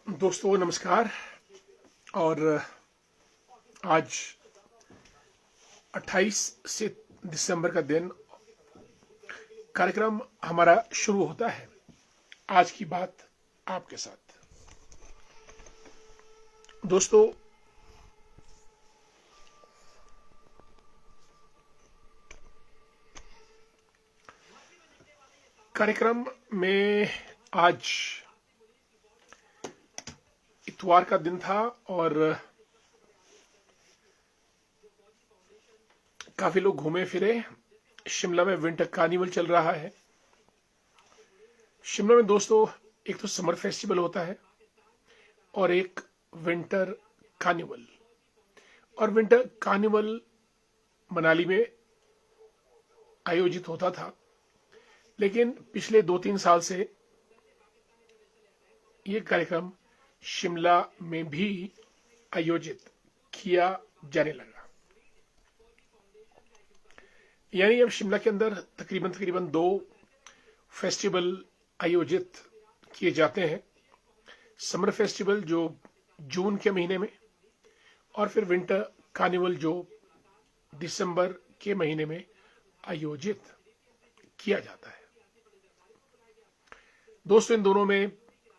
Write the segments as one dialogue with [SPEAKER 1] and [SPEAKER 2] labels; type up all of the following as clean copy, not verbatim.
[SPEAKER 1] दोस्तों नमस्कार। और आज 28 से दिसंबर का दिन कार्यक्रम हमारा शुरू होता है। आज की बात आपके साथ। दोस्तों, कार्यक्रम में आज इतवार का दिन था और काफी लोग घूमे फिरे। शिमला में विंटर कार्निवल चल रहा है। शिमला में दोस्तों एक तो समर फेस्टिवल होता है और एक विंटर कार्निवल। और विंटर कार्निवल मनाली में आयोजित होता था, लेकिन पिछले 2-3 साल से ये कार्यक्रम शिमला में भी आयोजित किया जाने लगा। यानी अब शिमला के अंदर तकरीबन 2 फेस्टिवल आयोजित किए जाते हैं। समर फेस्टिवल जो जून के महीने में, और फिर विंटर कार्निवल जो दिसंबर के महीने में आयोजित किया जाता है। दोस्तों, इन दोनों में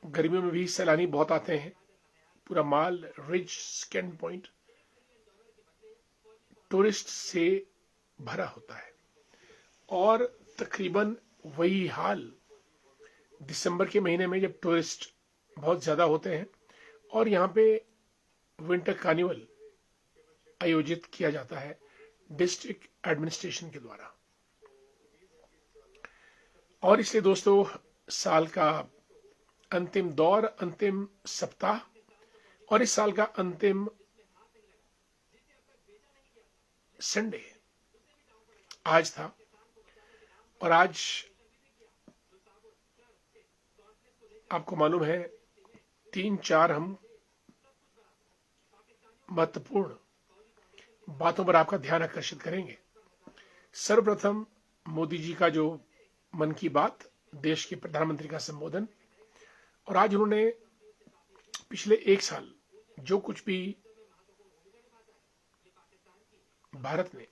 [SPEAKER 1] गर्मियों में भी सैलानी बहुत आते हैं। पूरा माल रिज स्कैन पॉइंट टूरिस्ट से भरा होता है और तकरीबन वही हाल दिसंबर के महीने में, जब टूरिस्ट बहुत ज्यादा होते हैं और यहाँ पे विंटर कार्निवल आयोजित किया जाता है डिस्ट्रिक्ट एडमिनिस्ट्रेशन के द्वारा। और इसलिए दोस्तों, साल का अंतिम दौर, अंतिम सप्ताह और इस साल का अंतिम संडे आज था। और आज आपको मालूम है 3-4 हम महत्वपूर्ण बातों पर आपका ध्यान आकर्षित करेंगे। सर्वप्रथम मोदी जी का जो मन की बात, देश के प्रधानमंत्री का संबोधन। और आज उन्होंने पिछले 1 साल जो कुछ भी भारत ने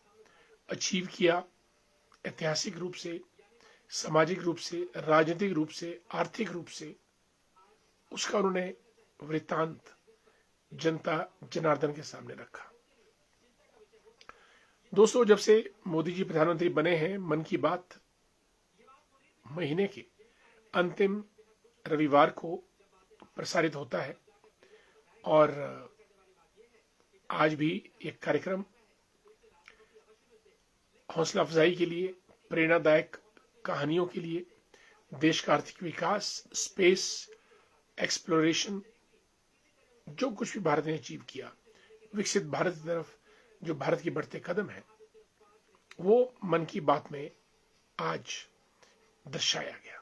[SPEAKER 1] अचीव किया, ऐतिहासिक रूप से, सामाजिक रूप से, राजनीतिक रूप से, आर्थिक रूप से, उसका उन्होंने वृत्तांत जनता जनार्दन के सामने रखा। दोस्तों, जब से मोदी जी प्रधानमंत्री बने हैं, मन की बात महीने के अंतिम रविवार को प्रसारित होता है। और आज भी एक कार्यक्रम हौसला अफजाई के लिए, प्रेरणादायक कहानियों के लिए, देश का आर्थिक विकास, स्पेस एक्सप्लोरेशन, जो कुछ भी भारत ने अचीव किया, विकसित भारत की तरफ जो भारत के बढ़ते कदम है, वो मन की बात में आज दर्शाया गया।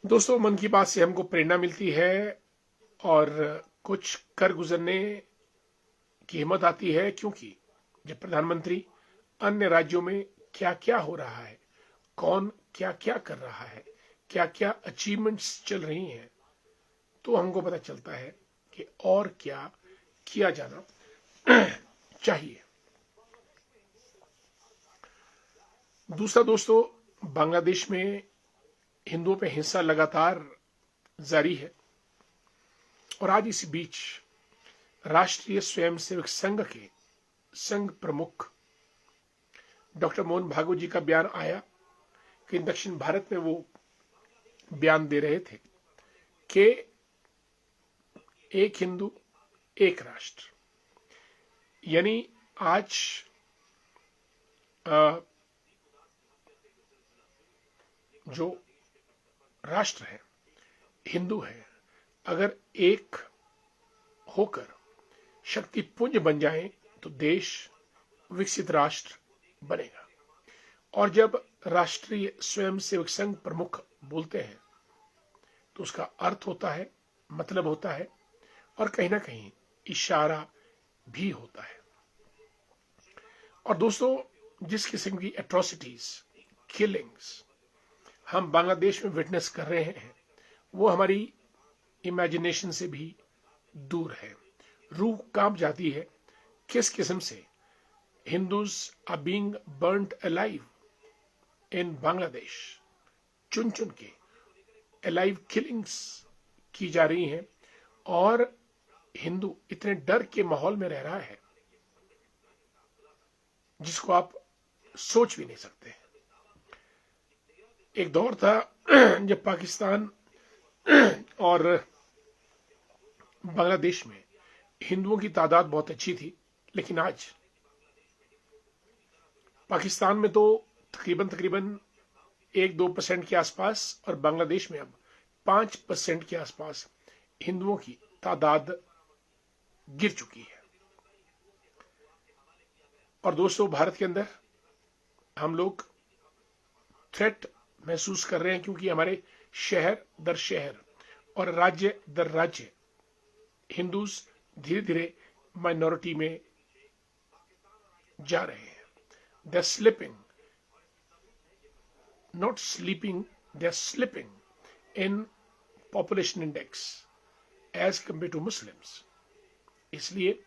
[SPEAKER 1] दोस्तों, मन की बात से हमको प्रेरणा मिलती है और कुछ कर गुजरने की हिम्मत आती है, क्योंकि जब प्रधानमंत्री अन्य राज्यों में क्या क्या हो रहा है, कौन क्या क्या कर रहा है, क्या क्या अचीवमेंट्स चल रही हैं, तो हमको पता चलता है कि और क्या किया जाना चाहिए। दूसरा दोस्तों, बांग्लादेश में हिंदुओं पे हिंसा लगातार जारी है। और आज इसी बीच राष्ट्रीय स्वयंसेवक संघ के संघ प्रमुख डॉक्टर मोहन भागवत जी का बयान आया कि दक्षिण भारत में वो बयान दे रहे थे कि एक हिंदू एक राष्ट्र। यानी आज जो राष्ट्र है, हिंदू है, अगर एक होकर शक्तिपुंज बन जाए तो देश विकसित राष्ट्र बनेगा। और जब राष्ट्रीय स्वयंसेवक संघ प्रमुख बोलते हैं तो उसका अर्थ होता है, मतलब होता है, और कहीं ना कहीं इशारा भी होता है। और दोस्तों, जिस किस्म की एट्रोसिटीज, किलिंग्स हम बांग्लादेश में विटनेस कर रहे हैं, वो हमारी इमेजिनेशन से भी दूर है। रूह कांप जाती है किस किस्म से Hindus are being burned alive in Bangladesh. चुन चुन के अलाइव किलिंग्स की जा रही हैं और हिंदू इतने डर के माहौल में रह रहा है जिसको आप सोच भी नहीं सकते। एक दौर था जब पाकिस्तान और बांग्लादेश में हिंदुओं की तादाद बहुत अच्छी थी, लेकिन आज पाकिस्तान में तो तकरीबन 1-2% के आसपास और बांग्लादेश में अब 5% के आसपास हिंदुओं की तादाद गिर चुकी है। और दोस्तों, भारत के अंदर हम लोग थ्रेट महसूस कर रहे हैं क्योंकि हमारे शहर दर शहर और राज्य दर राज्य हिंदूज धीरे धीरे माइनॉरिटी में जा रहे हैं। They are slipping, not sleeping, they are slipping in population index as compare to Muslims. इसलिए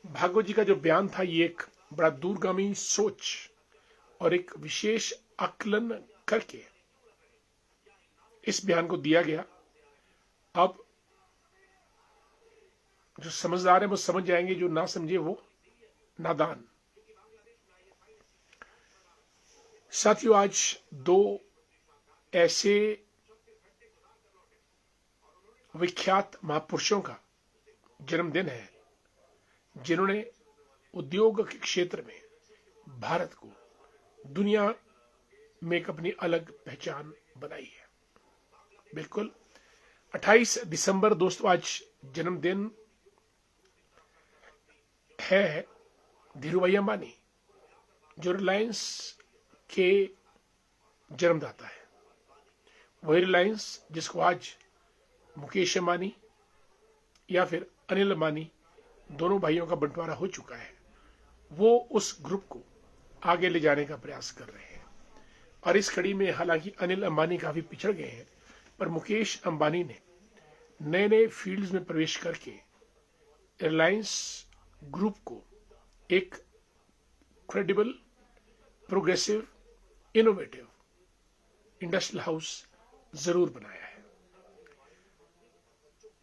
[SPEAKER 1] भागवत जी का जो बयान था ये एक बड़ा दूरगामी सोच और एक विशेष आकलन करके इस बयान को दिया गया। अब जो समझदार है वो समझ जाएंगे, जो ना समझे वो नादान। साथियों, आज दो ऐसे विख्यात महापुरुषों का जन्मदिन है जिन्होंने उद्योग के क्षेत्र में भारत को दुनिया में एक अपनी अलग पहचान बनाई है। बिल्कुल 28 दिसंबर दोस्तों आज जन्मदिन है धीरूभाई अंबानी, जो रिलायंस के जन्मदाता है। वही रिलायंस जिसको आज मुकेश अंबानी या फिर अनिल अंबानी दोनों भाइयों का बंटवारा हो चुका है, वो उस ग्रुप को आगे ले जाने का प्रयास कर रहे हैं। और इस कड़ी में हालांकि अनिल अंबानी काफी पिछड़ गए हैं, पर मुकेश अंबानी ने नए नए फील्ड्स में प्रवेश करके रिलायंस ग्रुप को एक credible, progressive, innovative industrial house जरूर बनाया है।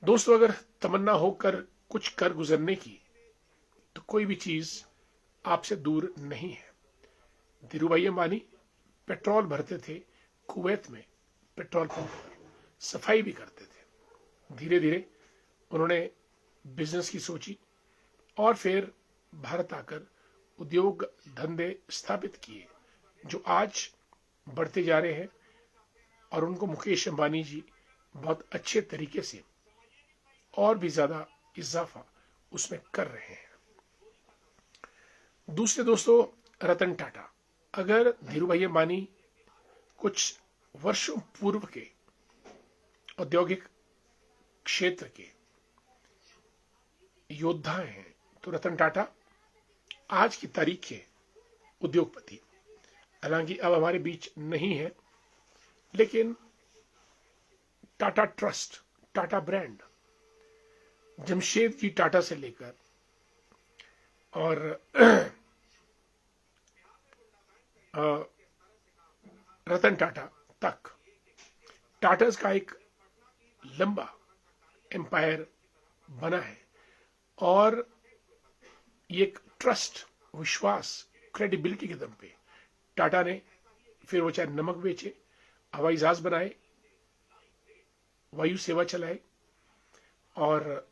[SPEAKER 1] दोस्तों, अगर तमन्ना होकर कुछ कर गुजरने की तो कोई भी चीज आपसे दूर नहीं है। धीरूभाई अंबानी पेट्रोल भरते थे कुवैत में, पेट्रोल पंप पर सफाई भी करते थे। धीरे धीरे उन्होंने बिजनेस की सोची और फिर भारत आकर उद्योग धंधे स्थापित किए जो आज बढ़ते जा रहे हैं और उनको मुकेश अंबानी जी बहुत अच्छे तरीके से और भी ज्यादा इजाफा उसमें कर रहे हैं। दूसरे दोस्तों, रतन टाटा। अगर धीरूभाई अंबानी कुछ वर्षों पूर्व के औद्योगिक क्षेत्र के योद्धा हैं तो रतन टाटा आज की तारीख के उद्योगपति, हालांकि अब हमारे बीच नहीं है, लेकिन टाटा ट्रस्ट, टाटा ब्रांड, जमशेद जी टाटा से लेकर और रतन टाटा तक टाटास का एक लंबा एम्पायर बना है। और ये एक ट्रस्ट, विश्वास, क्रेडिबिलिटी के दम पे टाटा ने फिर वो चाहे नमक बेचे, हवाई जहाज बनाए, वायु सेवा चलाए और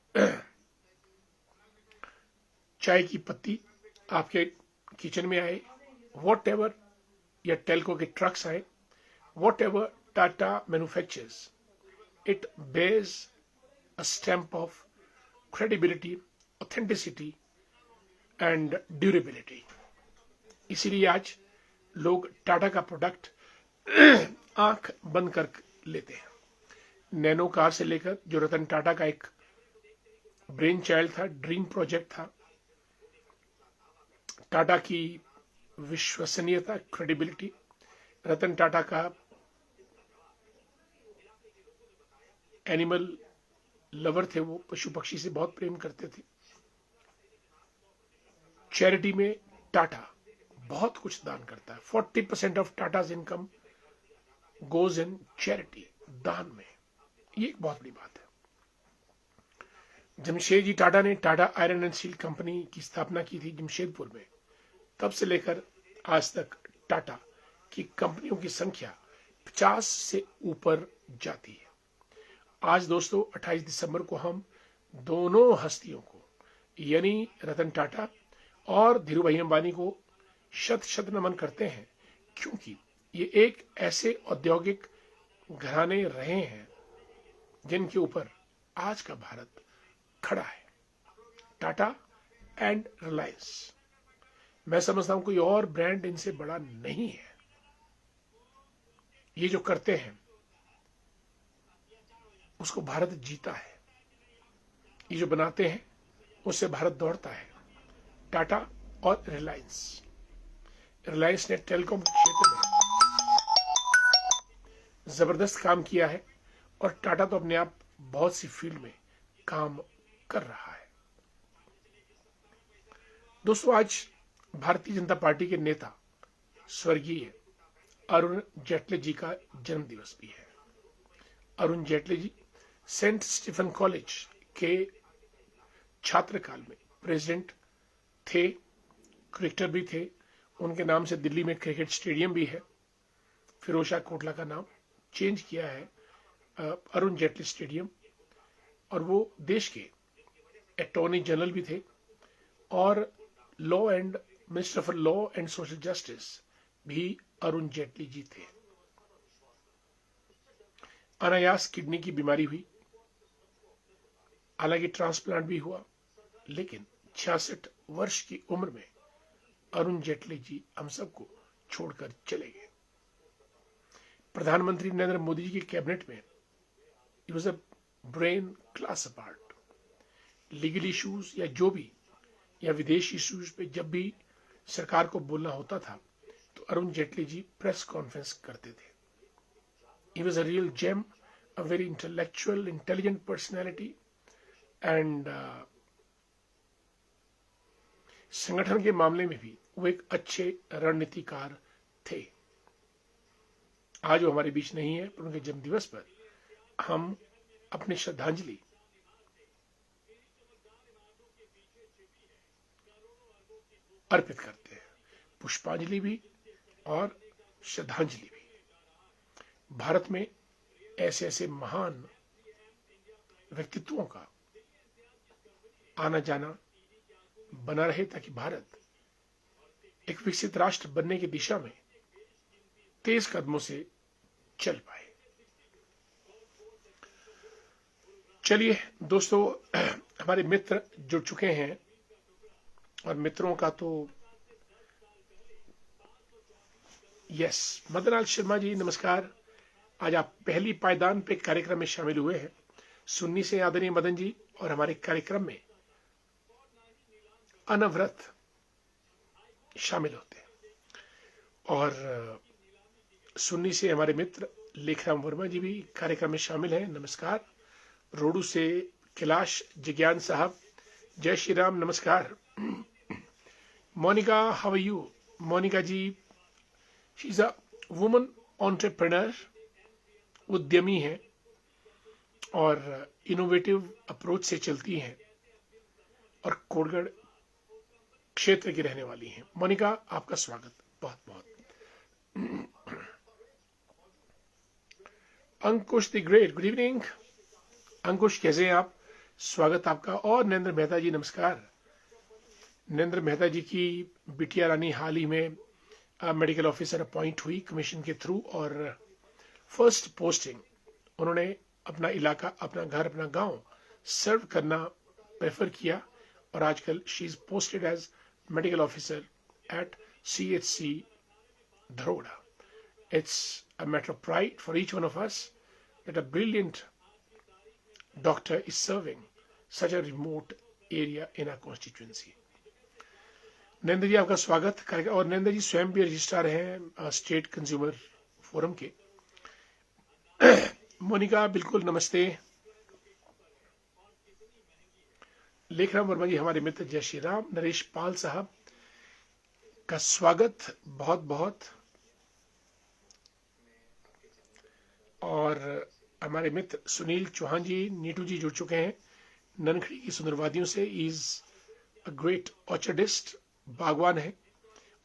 [SPEAKER 1] चाय की पत्ती आपके किचन में आए, वॉट एवर, या टेल्को के ट्रक्स आए, whatever Tata manufactures, it bears a stamp of credibility, authenticity and durability. इसीलिए आज लोग टाटा का प्रोडक्ट आंख बंद कर लेते हैं। नैनो कार से लेकर, जो रतन टाटा का एक ब्रेन चाइल्ड था, ड्रीम प्रोजेक्ट था, टाटा की विश्वसनीयता, क्रेडिबिलिटी, रतन टाटा का एनिमल लवर थे, वो पशु पक्षी से बहुत प्रेम करते थे। चैरिटी में टाटा बहुत कुछ दान करता है। 40% of Tatas income goes in charity, दान में। ये एक बहुत बड़ी बात है। जमशेदजी टाटा ने Tata iron and steel company की स्थापना की थी जमशेदपुर में। तब से लेकर आज तक टाटा की कंपनियों की संख्या 50 से ऊपर जाती है। आज दोस्तों 28 दिसंबर को हम दोनों हस्तियों को, यानी रतन टाटा और धीरूभाई अंबानी को शत शत नमन करते हैं, क्योंकि ये एक ऐसे औद्योगिक घराने रहे हैं जिनके ऊपर आज का भारत खड़ा है। टाटा एंड रिलायंस, मैं समझता हूं कोई और ब्रांड इनसे बड़ा नहीं है। ये जो करते हैं उसको भारत जीता है। ये जो बनाते हैं उससे भारत दौड़ता है। टाटा और रिलायंस ने टेलीकॉम क्षेत्र में जबरदस्त काम किया है और टाटा तो अपने आप बहुत सी फील्ड में काम कर रहा है। दोस्तों, आज भारतीय जनता पार्टी के नेता स्वर्गीय अरुण जेटली जी का जन्म दिवस भी है। अरुण जेटली जी सेंट स्टीफन कॉलेज के छात्र काल में प्रेसिडेंट थे, क्रिकेटर भी थे। उनके नाम से दिल्ली में क्रिकेट स्टेडियम भी है। फिरोज कोटला का नाम चेंज किया है अरुण जेटली स्टेडियम। और वो देश के अटॉर्नी जनरल भी थे और minister for law and social justice भी अरुण जेटली जी थे। अनायास किडनी की बीमारी हुई, हालांकि ट्रांसप्लांट भी हुआ, लेकिन 66 वर्ष की उम्र में अरुण जेटली जी हम सबको छोड़कर चले गए। प्रधानमंत्री नरेंद्र मोदी जी के कैबिनेट में ही was a brain class apart. Legal issues या विदेश इश्यूज पे जब भी सरकार को बोलना होता था तो अरुण जेटली जी प्रेस कॉन्फ्रेंस करते थे। He was a real gem, a very intellectual, intelligent personality and संगठन के मामले में भी वो एक अच्छे रणनीतिकार थे। आज वो हमारे बीच नहीं है, पर उनके जन्म दिवस पर हम अपनी श्रद्धांजलि अर्पित करते हैं, पुष्पांजलि भी और श्रद्धांजलि भी। भारत में ऐसे ऐसे महान व्यक्तित्वों का आना जाना बना रहे ताकि भारत एक विकसित राष्ट्र बनने की दिशा में तेज कदमों से चल पाए। चलिए दोस्तों, हमारे मित्र जुड़ चुके हैं और मित्रों का तो यस, मदनलाल शर्मा जी नमस्कार। आज आप पहली पायदान पे कार्यक्रम में शामिल हुए हैं। सुन्नी से आदरणीय मदन जी और हमारे कार्यक्रम में अनवरत शामिल होते हैं। और सुन्नी से हमारे मित्र लेखराम वर्मा जी भी कार्यक्रम में शामिल हैं, नमस्कार। रोडू से कैलाश जिज्ञान साहब, जय श्री राम, नमस्कार। Monika, how are you? Monika ji, she is a woman entrepreneur, उद्यमी है और इनोवेटिव अप्रोच से चलती हैं और कोडगढ़ क्षेत्र की रहने वाली हैं। मोनिका, आपका स्वागत बहुत बहुत। अंकुश द ग्रेट, गुड इवनिंग। अंकुश, कैसे हैं आप? स्वागत आपका। और नरेंद्र मेहता जी नमस्कार। नरेंद्र मेहता जी की बिटिया रानी हाल ही में मेडिकल ऑफिसर अपॉइंट हुई कमीशन के थ्रू और फर्स्ट पोस्टिंग उन्होंने अपना इलाका, अपना घर, अपना गांव सर्व करना प्रेफर किया और आजकल she is posted as medical officer at CHC Dharoda. It's a matter of pride for each one of us that a brilliant doctor is serving such a remote area in our constituency. Narendra ji, आपका स्वागत। और नरेंद्र जी स्वयं भी registrar हैं state consumer forum के। मोनिका, बिल्कुल नमस्ते। लेखराम वर्मा जी हमारे मित्र, जय श्री राम। नरेश पाल साहब का स्वागत बहुत बहुत। और हमारे मित्र सुनील चौहान जी, नीटू जी जुड़ चुके हैं ननखड़ी की सुंदर वादियों से। इज अ ग्रेट ऑर्चर्डिस्ट, बागवान है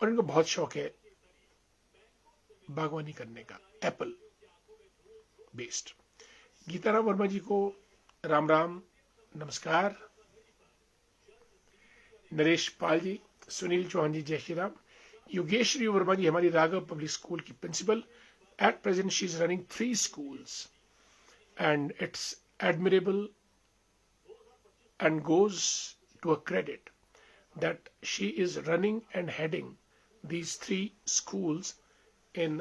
[SPEAKER 1] और इनको बहुत शौक है बागवानी करने का, Apple based. Gitarama Verma ji को राम राम, नमस्कार। नरेश पाल जी, सुनील चौहान जी, जय श्री राम। योगेश्वरी वर्मा जी हमारी राघव पब्लिक स्कूल की principal. At present she is running 3 schools and it's admirable and goes to a credit that she is running and heading these 3 schools in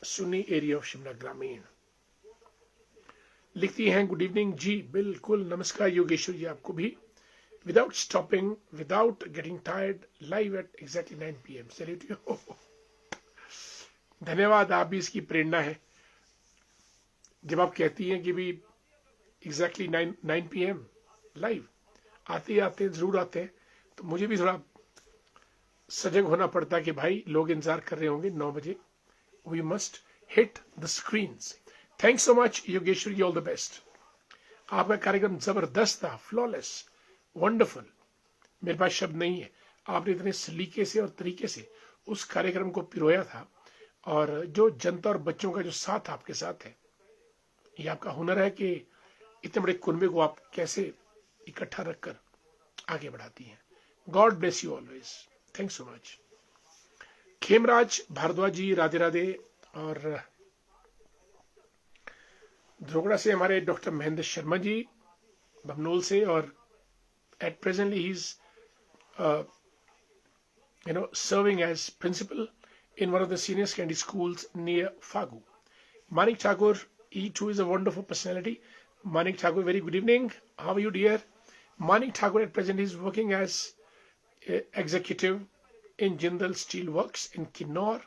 [SPEAKER 1] Sunni area of Shimla Gramin। लिखती हैं good evening जी, बिल्कुल नमस्कार योगेश्वर जी आपको भी। Without stopping, without getting tired, live at exactly 9 PM। Salute you. धन्यवाद, आप भी इसकी प्रेरणा है। जब आप कहती हैं कि भी एग्जैक्टली 9 PM लाइव, आते जरूर आते हैं, तो मुझे भी थोड़ा सजग होना पड़ता है कि भाई लोग इंतजार कर रहे होंगे 9 बजे। We must hit the screens. Thanks so much Yogeshwar ji, all the best. आपका कार्यक्रम जबरदस्त था, फ्लॉलेस, वंडरफुल। मेरे पास शब्द नहीं है, आपने इतने सलीके से और तरीके से उस कार्यक्रम को पिरोया था, और जो जनता और बच्चों का जो साथ आपके साथ है, ये आपका हुनर है कि इतने बड़े कुनबे को आप कैसे इकट्ठा रखकर आगे बढ़ाती हैं। God bless you always, thanks so much. Khemraj Bhardwaj ji, Radhe Radhe. और ध्रोगड़ा से हमारे डॉक्टर महेंद्र शर्मा जी, बमनोल से, और at presently he is serving as principal in one of the senior secondary schools near Fagu. Manik Thakur, he too is a wonderful personality. Manik Thakur, very good evening. How are you, dear? Manik Thakur at present is working as executive in Jindal Steel Works in Kinnaur.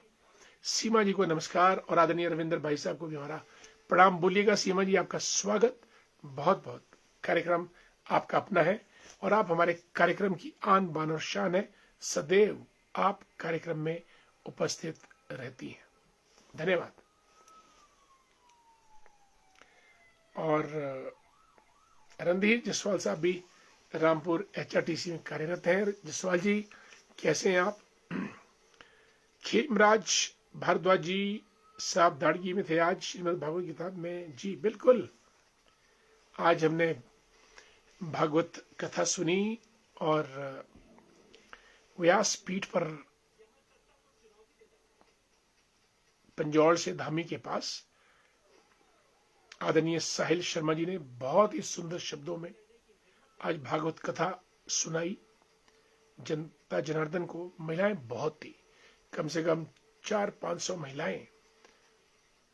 [SPEAKER 1] सीमा जी को नमस्कार, और आदरणीय रविंद्र भाई साहब को भी हमारा प्रणाम बोलिएगा। सीमा जी, आपका स्वागत, बहुत बहुत। कार्यक्रम आपका अपना है और आप हमारे कार्यक्रम की आन बान और शान है। सदैव आप कार्यक्रम में उपस्थित रहती हैं, धन्यवाद। और रणधीर जसवाल साहब भी रामपुर HRTC में कार्यरत हैं। जसवाल जी, कैसे हैं आप? खेमराज भारद्वाज जी साहब दाड़गी में थे आज श्रीमद् भागवत गीता में। जी बिल्कुल, आज हमने भागवत कथा सुनी, और व्यास पीठ पर पंजौर से धामी के पास आदरणीय साहिल शर्मा जी ने बहुत ही सुंदर शब्दों में आज भागवत कथा सुनाई। जनता जनार्दन को महिलाएं बहुत थी, कम से कम 400-500 महिलाएं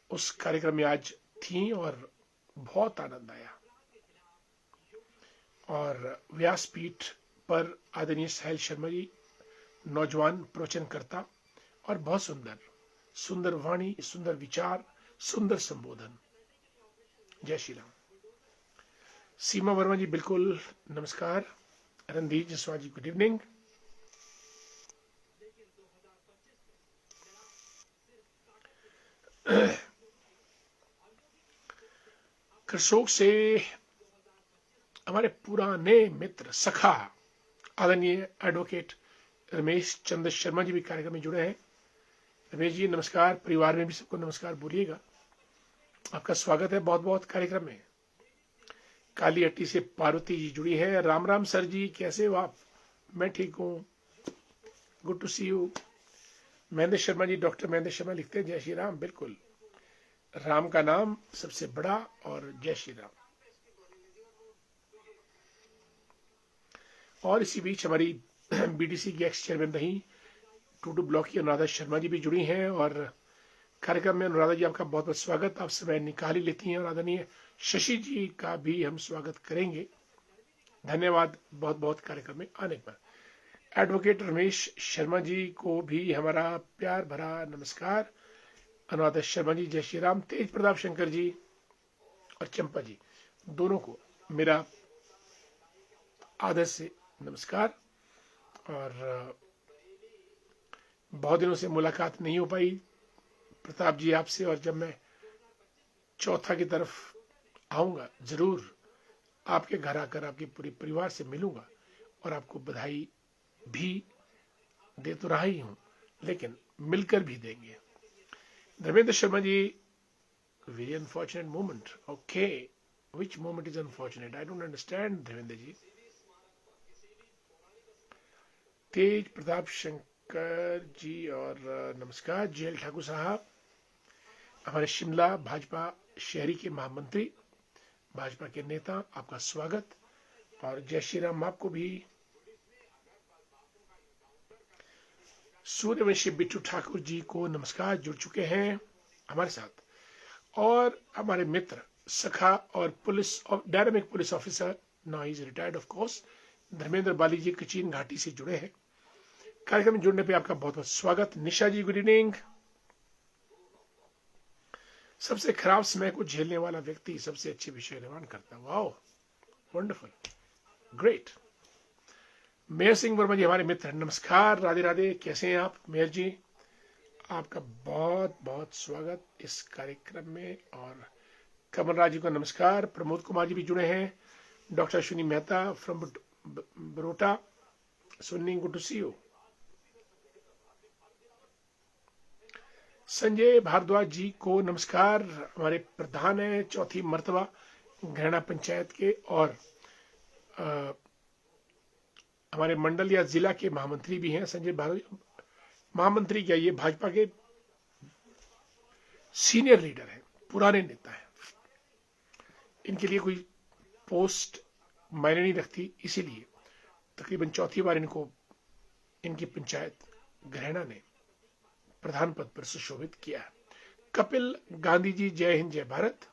[SPEAKER 1] उस कार्यक्रम में आज थीं, और बहुत आनंद आया। और व्यासपीठ पर आदरणीय साहिल शर्मा जी नौजवान प्रवचनकर्ता, और बहुत सुंदर सुंदर वाणी, सुंदर विचार, सुंदर संबोधन। जय श्री राम। सीमा वर्मा जी, बिल्कुल नमस्कार। रणधीर जसवाल जी, गुड इवनिंग। करसोग से हमारे पुराने मित्र, सखा, आदरणीय एडवोकेट रमेश चंद्र शर्मा जी भी कार्यक्रम में जुड़े हैं। रमेश जी नमस्कार, परिवार में भी सबको नमस्कार बोलिएगा। आपका स्वागत है बहुत बहुत कार्यक्रम में। काली हट्टी से पार्वती जी जुड़ी है। राम राम सर जी, कैसे हो आप? मैं ठीक हूँ, good to see you. Mahendra Sharma ji, doctor Mahendra Sharma लिखते हैं जय श्री राम। बिल्कुल, राम का नाम सबसे बड़ा, और जय श्री राम। और इसी बीच हमारी BDC की एक्स चेयरमैन रही टूडू ब्लॉक की अनुराधा शर्मा जी भी जुड़ी हैं, और कार्यक्रम में अनुराधा जी आपका बहुत बहुत स्वागत। आप समय निकाल ही लेती हैं, और आदरणीय शशि जी का भी हम स्वागत करेंगे। धन्यवाद बहुत बहुत कार्यक्रम में आने पर। एडवोकेट रमेश शर्मा जी को भी हमारा प्यार भरा नमस्कार। अनुराधा शर्मा जी, जय श्री राम। तेज प्रताप शंकर जी और चंपा जी, दोनों को मेरा आदर से नमस्कार। और बहुत दिनों से मुलाकात नहीं हो पाई प्रताप जी आपसे, और जब मैं चौथा की तरफ आऊंगा जरूर आपके घर आकर आपके पूरे परिवार से मिलूंगा और आपको बधाई भी दे तो रहा ही हूं, लेकिन मिलकर भी देंगे। Dharmendra Sharma ji, very unfortunate moment. Okay, which moment is unfortunate? I don't understand Dharmendra ji. Tej Pratap Shankar ji और नमस्कार। जेएल ठाकुर साहब, हमारे शिमला भाजपा शहरी के महामंत्री, भाजपा के नेता, आपका स्वागत। और जय श्री राम आपको भी। सूर्यवंशी बिट्टू ठाकुर जी को नमस्कार, जुड़ चुके हैं हमारे साथ। और हमारे मित्र सखा और police dynamic police officer, now he is retired of course, Dharmendra Bali ji Kachin घाटी से जुड़े हैं। कार्यक्रम में जुड़ने पे आपका बहुत बहुत स्वागत। निशा जी, गुड इवनिंग। सबसे खराब समय को झेलने वाला व्यक्ति सबसे अच्छे विषय निर्माण करता है। Wow, wonderful, great. Mayor Singh Verma ji, हमारे मित्र, नमस्कार, राधे राधे। कैसे हैं आप मेयर जी? आपका बहुत बहुत स्वागत इस कार्यक्रम में। और कमल राज जी को नमस्कार। प्रमोद कुमार जी भी जुड़े हैं। Doctor Ashwini Mehta from Barota, Sunni, good to see you. Sanjay Bhardwaj ji को नमस्कार, हमारे प्रधान है चौथी मर्तबा घृणा पंचायत के, और हमारे मंडल या जिला के महामंत्री भी हैं। संजय भारद्वाज महामंत्री क्या, ये भाजपा के सीनियर लीडर हैं, पुराने नेता हैं। इनके लिए कोई पोस्ट मायने नहीं रखती, इसीलिए तकरीबन चौथी बार इनको इनकी पंचायत घृणा ने प्रधान पद पर सुशोभित किया है। कपिल गांधी जी, जय हिंद जय भारत।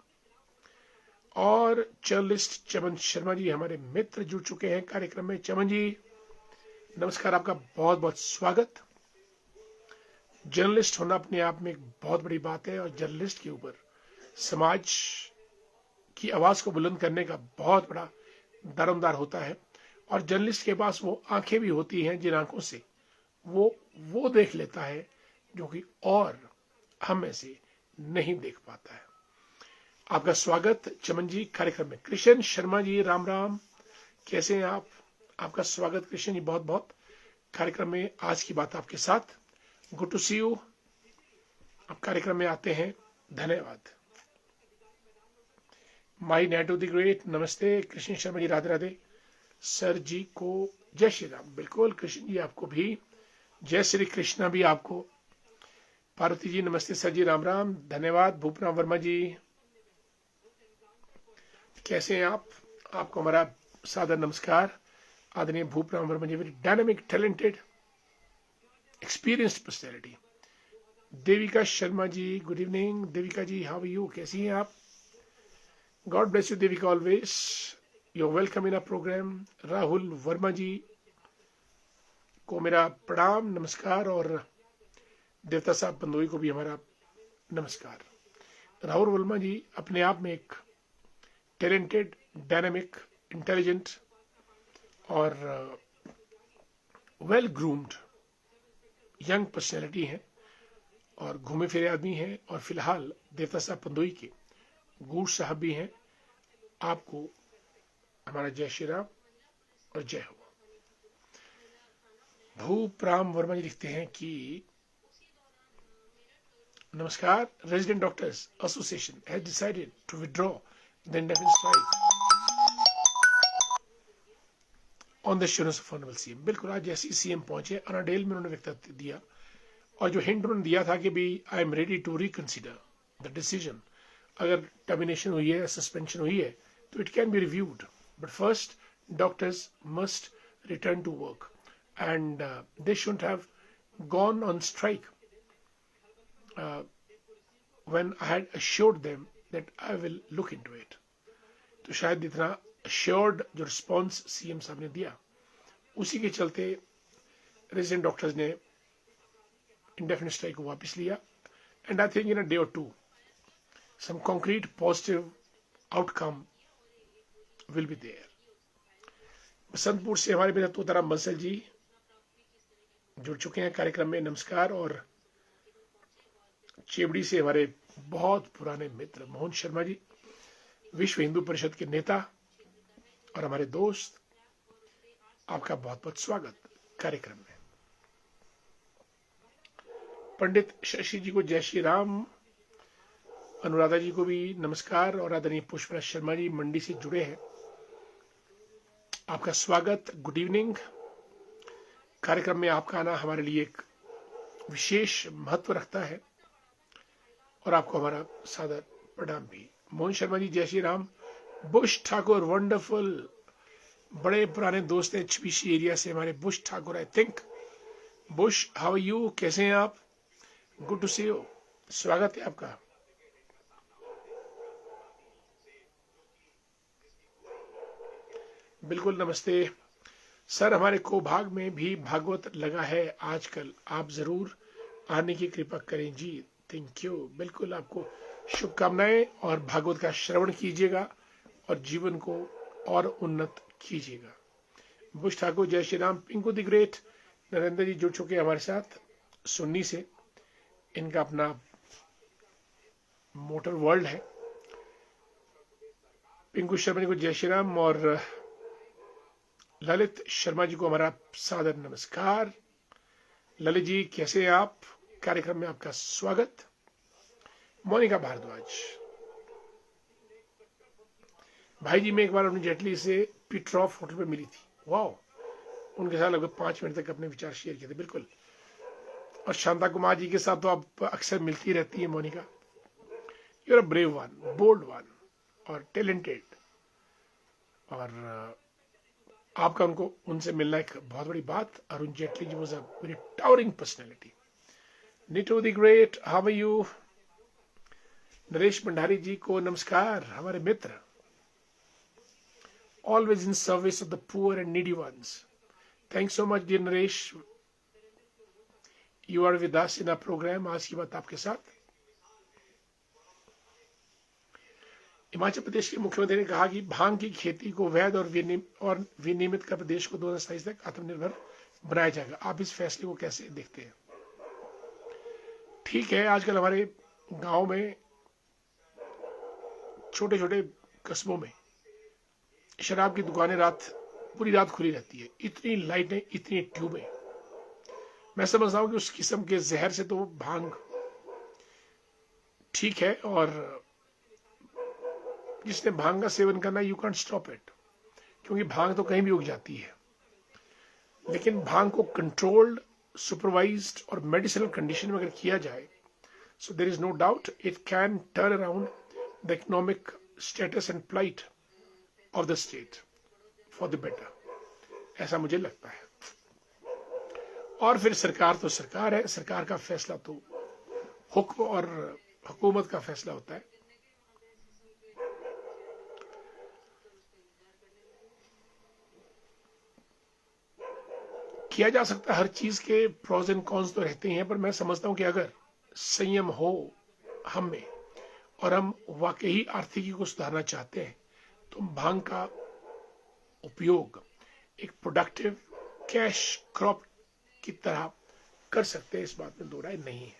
[SPEAKER 1] और जर्नलिस्ट चमन शर्मा जी, हमारे मित्र, जुड़ चुके हैं कार्यक्रम में। चमन जी नमस्कार, आपका बहुत बहुत स्वागत। जर्नलिस्ट होना अपने आप में एक बहुत बड़ी बात है, और जर्नलिस्ट के ऊपर समाज की आवाज को बुलंद करने का बहुत बड़ा दारोमदार होता है। और जर्नलिस्ट के पास वो आंखें भी होती हैं जिन आंखों से वो देख लेता है जो कि और हम में से नहीं देख पाता है। आपका स्वागत चमन जी कार्यक्रम में। कृष्ण शर्मा जी, राम राम, कैसे हैं आप? आपका स्वागत कृष्ण जी, बहुत बहुत कार्यक्रम में। आज की बात आपके साथ, गुड टू सी यू। आप कार्यक्रम में आते हैं, धन्यवाद। माई नैटो द ग्रेट, नमस्ते कृष्ण शर्मा जी, राधे राधे। सर जी को जय श्री राम। बिल्कुल कृष्ण जी, आपको भी जय श्री कृष्णा भी आपको। पार्वती जी नमस्ते सर जी, राम राम, धन्यवाद। भूपना वर्मा जी, कैसे हैं आप? आपको हमारा सादर नमस्कार। आदरणीय Bhupram Verma ji, very dynamic, talented, experienced personality. Devika Sharma ji, good evening. Devika ji, how are you, कैसी हैं आप? God bless you Devika, always you welcome in a program. Rahul Verma ji को मेरा प्रणाम, नमस्कार। और देवता साहब पंदोई को भी हमारा नमस्कार। राहुल वर्मा जी अपने आप में एक टैलेंटेड, डायनामिक, इंटेलिजेंट और वेल ग्रूम्ड यंग पर्सनैलिटी हैं, और घूमे फिरे आदमी हैं। और फिलहाल देवता साहब पंदोई के गूढ़ साहब भी हैं। आपको हमारा जय श्री राम और जय हो। भूपराम वर्मा जी लिखते हैं कि नमस्कार, resident doctors association has decided to withdraw the indefinite strike on the assurance of honourable CM. बिल्कुल, आज जैसे सीएम पहुंचे अनाडेल में उन्होंने वक्तव्य दिया, और जो हिंट उन्होंने दिया था कि भी I am ready to reconsider the decision. अगर टर्मिनेशन हुई है, सस्पेंशन हुई है, तो it can be reviewed, but first doctors must return to work and they shouldn't have gone on strike when I had assured them that I will look into it। तो शायद इतना assured जो response CM साहब ने दिया, उसी के चलते रेजिडेंट डॉक्टर्स ने इंडेफिनिट स्ट्राइक को वापस लिया। And I think in a day or two some concrete positive outcome will be there। Basantpur से हमारे मित्र तोताराम बंसल जी जुड़ चुके हैं कार्यक्रम में, नमस्कार। और चेवड़ी से हमारे बहुत पुराने मित्र मोहन शर्मा जी, विश्व हिंदू परिषद के नेता और हमारे दोस्त, आपका बहुत बहुत स्वागत कार्यक्रम में। पंडित शशि जी को जय श्री राम, अनुराधा जी को भी नमस्कार, और आदरणीय पुष्पराज शर्मा जी मंडी से जुड़े हैं, आपका स्वागत, गुड इवनिंग। कार्यक्रम में आपका आना हमारे लिए एक विशेष महत्व रखता है और आपको हमारा सादर प्रणाम भी। मोहन शर्मा जी जय श्री राम। बुश ठाकुर वंडरफुल, बड़े पुराने दोस्त हैं HBC एरिया से हमारे Bush Thakur, I think. Bush, how are you, कैसे हैं आप? गुड टू सी यू, स्वागत है आपका। बिल्कुल नमस्ते सर, हमारे कोभाग में भी भागवत लगा है आजकल, आप जरूर आने की कृपा करें जी। थैंक यू, बिल्कुल आपको शुभकामनाएं, और भागवत का श्रवण कीजिएगा और जीवन को और उन्नत कीजिएगा। बुश ठाकुर जय श्री राम। पिंकू द ग्रेट, नरेंद्र जी जुड़ चुके हैं हमारे साथ सुन्नी से, इनका अपना मोटर वर्ल्ड है। पिंकू शर्मा जी को जय श्री राम, और ललित शर्मा जी को हमारा सादर नमस्कार। ललित जी कैसे हैं आप? कार्यक्रम में आपका स्वागत। मोनिका भारद्वाज, भाई जी मैं एक बार अपनी जेटली से पीट्रॉफ होटल पे मिली थी, वाह, उनके साथ लगभग 5 मिनट तक अपने विचार शेयर किए थे, बिल्कुल। और शांता कुमार जी के साथ तो आप अक्सर मिलती रहती है Monika. You are a brave one, bold one और टैलेंटेड, और आपका उनसे मिलना एक बहुत बड़ी बात। Arun Jaitley ji was a very towering personality. Neetu the great, how are you? Naresh Bhandari ji को नमस्कार, हमारे मित्र, always in service of the poor and needy ones. Thanks so much dear Naresh, you are with us in our program. आज की बात आपके साथ। हिमाचल प्रदेश के मुख्यमंत्री ने कहा कि भांग की खेती को वैध और विनियमित कर प्रदेश को 2027 तक आत्मनिर्भर बनाया जाएगा। आप इस फैसले को कैसे देखते हैं? ठीक है, आजकल हमारे गांव में, छोटे छोटे कस्बों में शराब की दुकानें पूरी रात खुली रहती है। इतनी लाइटें, इतनी ट्यूबें, मैं समझता हूं कि उस किस्म के जहर से तो भांग ठीक है, और जिसने भांग का सेवन करना, यू कैंट स्टॉप इट, क्योंकि भांग तो कहीं भी उग जाती है। लेकिन भांग को कंट्रोल्ड, सुपरवाइज्ड और मेडिसिनल कंडीशन में अगर किया जाए, so there is no doubt it can turn around the economic status and plight of the state for the better, ऐसा मुझे लगता है। और फिर सरकार तो सरकार है, सरकार का फैसला तो हुक्म और हुकूमत का फैसला होता है। किया जा सकता है, हर चीज के प्रोज एंड कॉन्स तो रहते हैं, पर मैं समझता हूं कि अगर संयम हो हम में, और हम वाकई आर्थिकी को सुधारना चाहते हैं, तो भांग का उपयोग एक प्रोडक्टिव कैश क्रॉप की तरह कर सकते हैं, इस बात में दो राय नहीं है।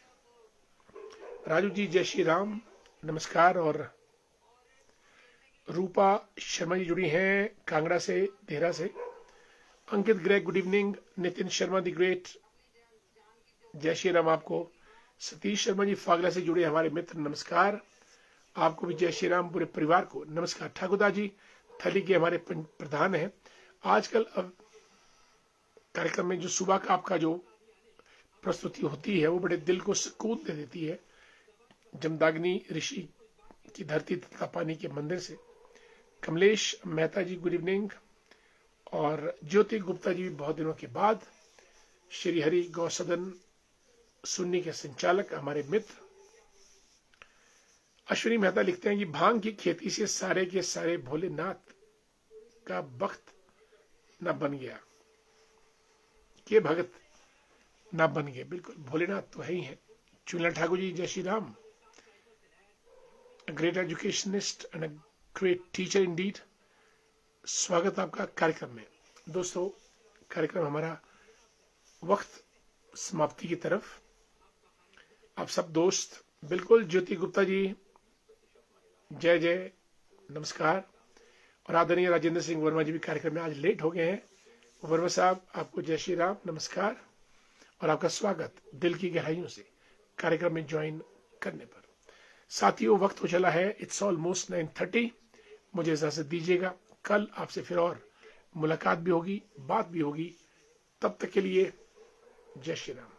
[SPEAKER 1] राजू जी जय श्री राम, नमस्कार। और रूपा शर्मा जी जुड़ी हैं कांगड़ा से, देहरा से। Ankit Greg good evening. Nitin Sharma the great जय श्री राम आपको। सतीश शर्मा जी फागला से जुड़े हमारे मित्र, नमस्कार आपको भी, जय श्री राम, पूरे परिवार को नमस्कार। ठाकुरदा जी थली के हमारे प्रधान हैं। आजकल अब कार्यक्रम में जो सुबह का आपका जो प्रस्तुति होती है, वो बड़े दिल को सुकून दे देती है। जमदाग्नि ऋषि की धरती तथा पानी के मंदिर से कमलेश मेहता जी गुड इवनिंग, और ज्योति गुप्ता जी भी बहुत दिनों के बाद, श्री हरि गौसदन सुन्नी के संचालक हमारे मित्र। अश्विनी मेहता लिखते हैं कि भांग की खेती से सारे के सारे भोलेनाथ का भक्त न बन गया, के भगत न बन गए। बिल्कुल, भोलेनाथ तो है ही है। चुनला ठाकुर जी जय Shri Ram. Great educationist and a great teacher Indeed, स्वागत आपका कार्यक्रम में। दोस्तों, कार्यक्रम हमारा वक्त समाप्ति की तरफ। आप सब दोस्त बिल्कुल, ज्योति गुप्ता जी जय जय, नमस्कार। और आदरणीय राजेंद्र सिंह वर्मा जी भी कार्यक्रम में आज लेट हो गए हैं। वर्मा साहब, आपको जय श्री राम, नमस्कार और आपका स्वागत दिल की गहराइयों से कार्यक्रम में ज्वाइन करने पर। साथियों, वक्त हो चला है, इट्स ऑलमोस्ट 9:30। मुझे इजाजत दीजिएगा, कल आपसे फिर और मुलाकात भी होगी, बात भी होगी। तब तक के लिए जय श्री राम।